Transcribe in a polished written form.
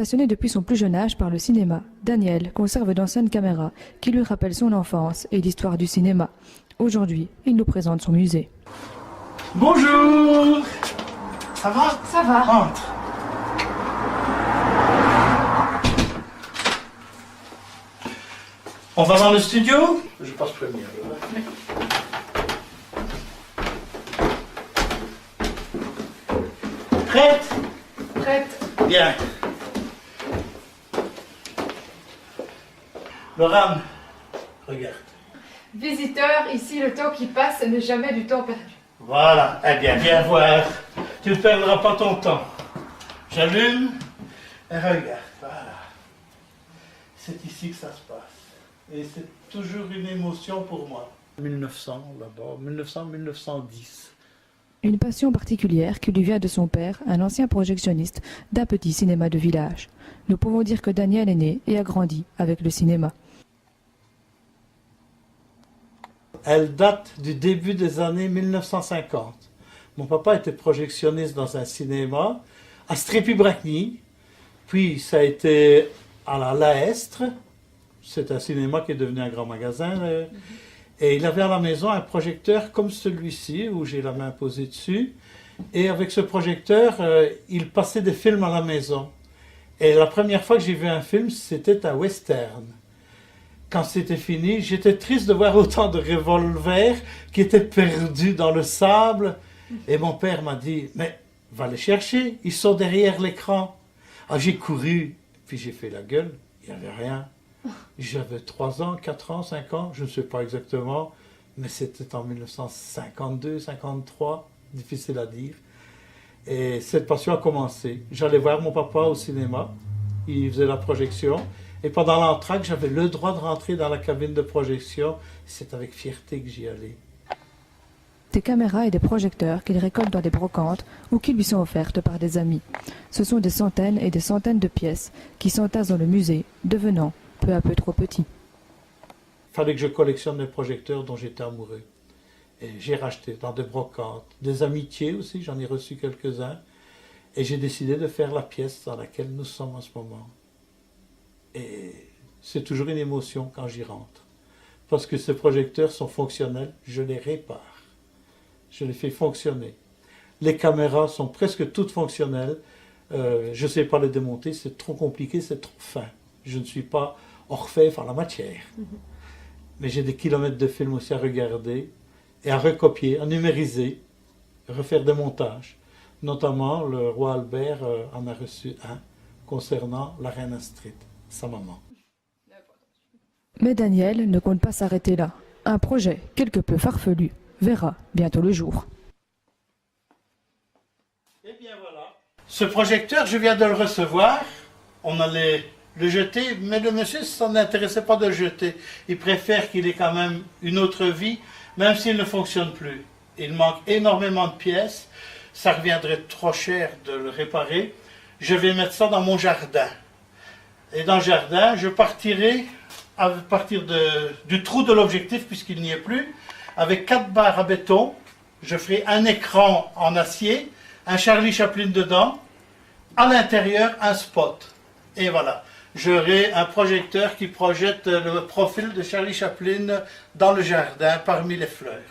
Passionné depuis son plus jeune âge par le cinéma, Daniel conserve d'anciennes caméras qui lui rappellent son enfance et l'histoire du cinéma. Aujourd'hui, il nous présente son musée. Bonjour! Ça va? Ça va. Entre. On va dans le studio? Je passe premier. Prête? Prête. Bien. Laurent, regarde. Visiteur, ici le temps qui passe n'est jamais du temps perdu. Voilà. Eh bien, viens voir. Tu ne perdras pas ton temps. J'allume et regarde. Voilà. C'est ici que ça se passe. Et c'est toujours une émotion pour moi. 1900 là-bas, 1900-1910. Une passion particulière qui lui vient de son père, un ancien projectionniste d'un petit cinéma de village. Nous pouvons dire que Daniel est né et a grandi avec le cinéma. Elle date du début des années 1950. Mon papa était projectionniste dans un cinéma à Strépy-Bracny, puis ça a été à la Laestre, c'est un cinéma qui est devenu un grand magasin, et il avait à la maison un projecteur comme celui-ci, où j'ai la main posée dessus, et avec ce projecteur, il passait des films à la maison. Et la première fois que j'ai vu un film, c'était un western. Quand c'était fini, j'étais triste de voir autant de revolvers qui étaient perdus dans le sable. Et mon père m'a dit, mais va les chercher, ils sont derrière l'écran. Ah, j'ai couru, puis j'ai fait la gueule, il n'y avait rien. J'avais 3 ans, 4 ans, 5 ans, je ne sais pas exactement, mais c'était en 1952, 53, difficile à dire. Et cette passion a commencé. J'allais voir mon papa au cinéma, il faisait la projection. Et pendant l'entracte, j'avais le droit de rentrer dans la cabine de projection. C'est avec fierté que j'y allais. Des caméras et des projecteurs qu'il récolte dans des brocantes ou qui lui sont offertes par des amis. Ce sont des centaines et des centaines de pièces qui s'entassent dans le musée, devenant peu à peu trop petits. Il fallait que je collectionne les projecteurs dont j'étais amoureux. Et j'ai racheté dans des brocantes, des amitiés aussi, j'en ai reçu quelques-uns. Et j'ai décidé de faire la pièce dans laquelle nous sommes en ce moment. Et c'est toujours une émotion quand j'y rentre. Parce que ces projecteurs sont fonctionnels, je les répare. Je les fais fonctionner. Les caméras sont presque toutes fonctionnelles. Je ne sais pas les démonter, c'est trop compliqué, c'est trop fin. Je ne suis pas orfèvre en la matière. Mais j'ai des kilomètres de films aussi à regarder et à recopier, à numériser, refaire des montages. Notamment, le roi Albert en a reçu un concernant la reine Astrid, sa maman. Mais Daniel ne compte pas s'arrêter là. Un projet quelque peu farfelu verra bientôt le jour. Et bien voilà. Ce projecteur, je viens de le recevoir. On allait le jeter, mais le monsieur ne s'en intéressait pas de le jeter. Il préfère qu'il ait quand même une autre vie, même s'il ne fonctionne plus. Il manque énormément de pièces. Ça reviendrait trop cher de le réparer. Je vais mettre ça dans mon jardin. Et dans le jardin, je partirai à partir du trou de l'objectif, puisqu'il n'y est plus, avec 4 barres à béton. Je ferai un écran en acier, un Charlie Chaplin dedans, à l'intérieur un spot. Et voilà, j'aurai un projecteur qui projette le profil de Charlie Chaplin dans le jardin parmi les fleurs.